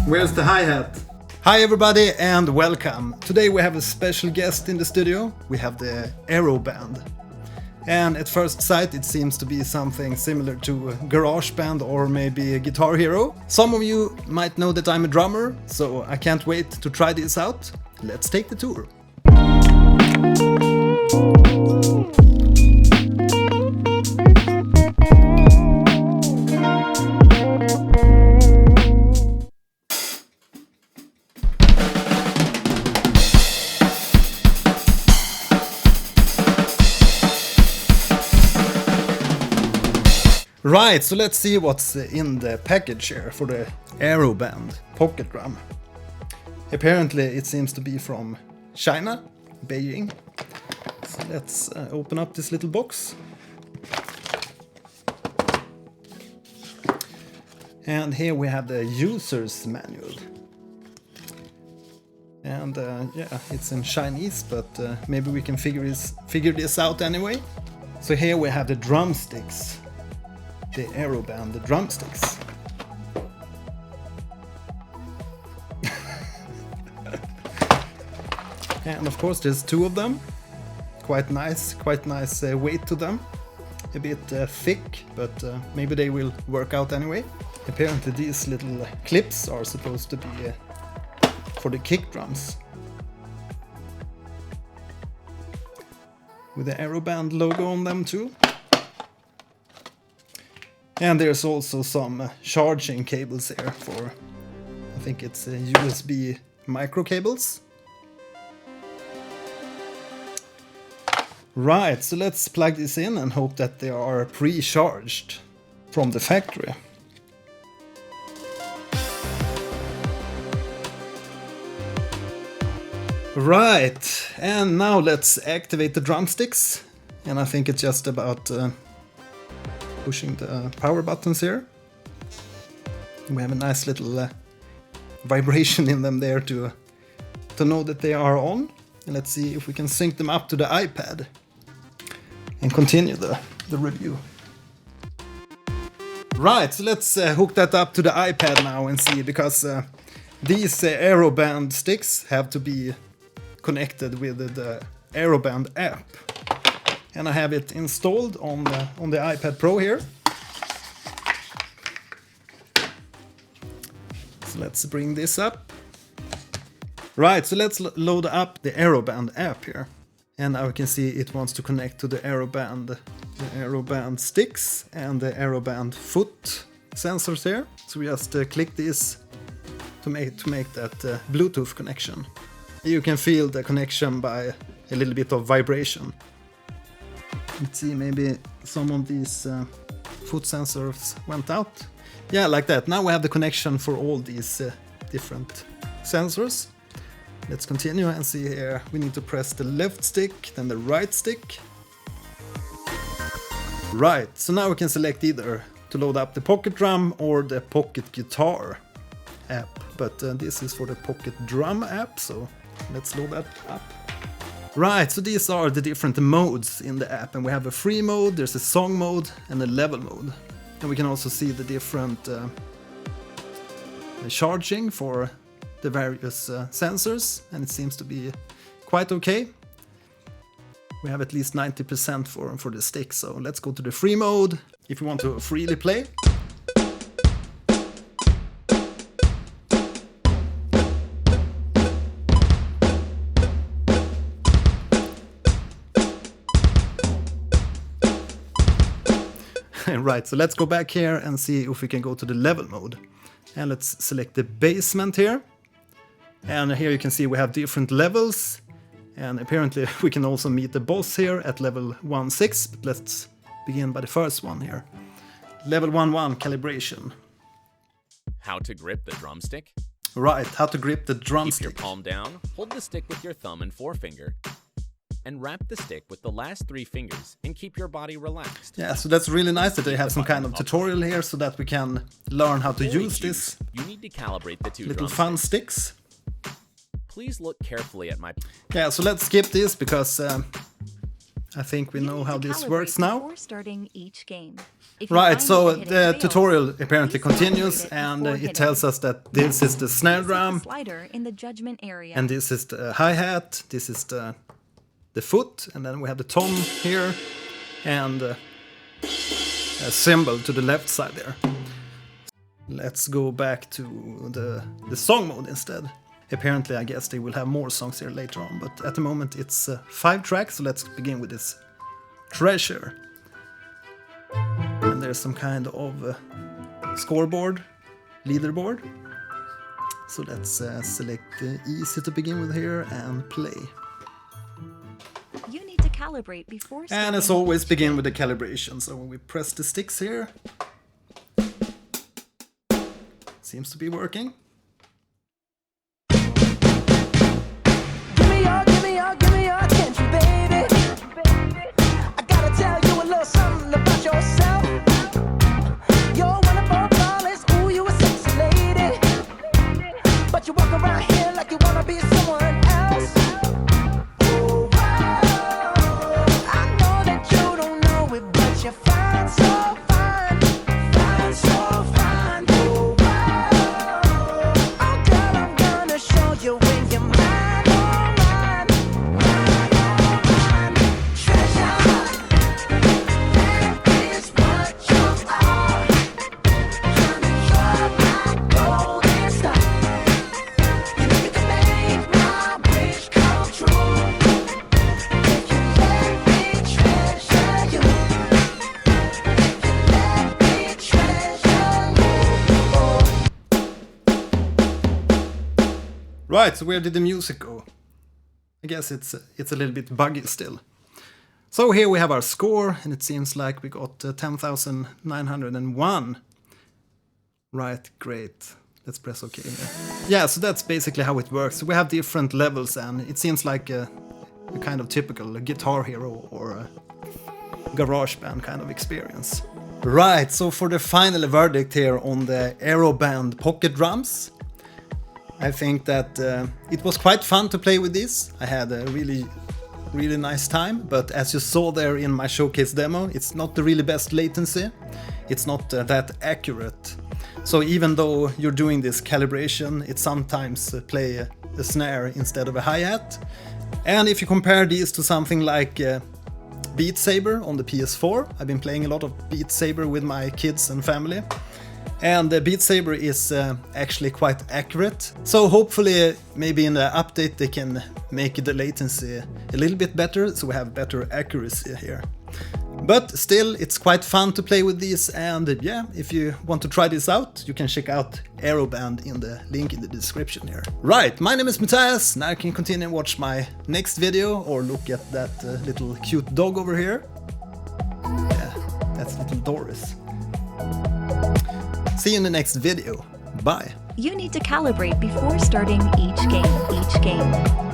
Where's the hi-hat? Hi everybody and welcome. Today we have a special guest in the studio. We have the Aero Band. And at first sight it seems to be something similar to GarageBand or maybe Guitar Hero. Some of you might know that I'm a drummer, so I can't wait to try this out. Let's take the tour. Right, so let's see what's in the package here for the Aero Band pocket drum. Apparently it seems to be from China, Beijing. So let's open up this little box. And here we have the user's manual. And yeah, it's in Chinese, but maybe we can figure this out anyway. So here we have the drumsticks. The Aero Band, the drumsticks. And of course there's two of them. Quite nice weight to them. A bit thick, but maybe they will work out anyway. Apparently these little clips are supposed to be for the kick drums. With the Aero Band logo on them too. And there's also some charging cables here for, I think it's USB micro cables. Right, so let's plug this in and hope that they are pre-charged from the factory. Right, and now let's activate the drumsticks. And I think it's just about pushing the power buttons here. We have a nice little vibration in them there to know that they are on. And let's see if we can sync them up to the iPad and continue the review. Right, so let's hook that up to the iPad now and see, because these Aero Band sticks have to be connected with the Aero Band app. And I have it installed on the iPad Pro here. So let's bring this up. Right, so let's load up the Aero Band app here. And now we can see it wants to connect to the Aero Band sticks and the Aero Band foot sensors here. So we just click this to make that Bluetooth connection. You can feel the connection by a little bit of vibration. Let's see, maybe some of these foot sensors went out. Yeah, like that. Now we have the connection for all these different sensors. Let's continue and see here. We need to press the left stick, then the right stick. Right, so now we can select either to load up the pocket drum or the pocket guitar app. But this is for the pocket drum app, so let's load that up. Right, so these are the different modes in the app, and we have a free mode, there's a song mode and a level mode. And we can also see the different charging for the various sensors, and it seems to be quite okay. We have at least 90% for the stick, so let's go to the free mode if you want to freely play. Right, so let's go back here and see if we can go to the level mode. And let's select the basement here. And here you can see we have different levels. And apparently we can also meet the boss here at level 1-6. But let's begin by the first one here. Level 1-1 calibration. How to grip the drumstick? Right, how to grip the drumstick. Keep your palm down, hold the stick with your thumb and forefinger, and wrap the stick with the last 3 fingers and keep your body relaxed. Yeah, so that's really nice that they have some kind of tutorial here so that we can learn how to use this. You need to calibrate the 2 little fun sticks. Please look carefully at my... Yeah, so let's skip this because I think we You know need how to this calibrate works now. before starting each game. If you Right, find so that hitting the fails, tutorial apparently please calibrate continues, it and before it hitting. tells us that this is the snare Place the drum, slider in the judgment area. and this is the hi-hat, this is the foot, and then we have the tom here, and a cymbal to the left side there. Let's go back to the song mode instead. Apparently, I guess they will have more songs here later on, but at the moment it's 5 tracks, so let's begin with this Treasure. And there's some kind of scoreboard, leaderboard. So let's select easy to begin with here and play. You need to calibrate before starting. And as always, begin with the calibration. So when we press the sticks here, seems to be working. Give me your attention, baby. I gotta tell you a little something about yourself. You're wonderful, flawless, ooh, you a sexy lady. But you walk around here like you wanna be someone else. Ooh, wow. I know that you don't know it, but you're fine, so fine. Fine, so fine. Ooh, wow. Oh, girl, I'm gonna show you when you're mine. Right, so where did the music go? I guess it's a little bit buggy still. So here we have our score, and it seems like we got 10,901. Right, great. Let's press OK here. Yeah, so that's basically how it works. We have different levels, and it seems like a kind of typical Guitar Hero or a GarageBand kind of experience. Right, so for the final verdict here on the Aeroband pocket drums, I think that it was quite fun to play with this. I had a really nice time, but as you saw there in my showcase demo, it's not the really best latency. It's not that accurate. So even though you're doing this calibration, it sometimes play a snare instead of a hi-hat. And if you compare these to something like Beat Saber on the PS4, I've been playing a lot of Beat Saber with my kids and family. And the Beat Saber is actually quite accurate. So hopefully maybe in the update they can make the latency a little bit better, so we have better accuracy here. But still, it's quite fun to play with these, and yeah, if you want to try this out, you can check out Aeroband in the link in the description here. Right, my name is Matthias. Now you can continue and watch my next video, or look at that little cute dog over here. Yeah, that's little Doris. See you in the next video. Bye. You need to calibrate before starting each game.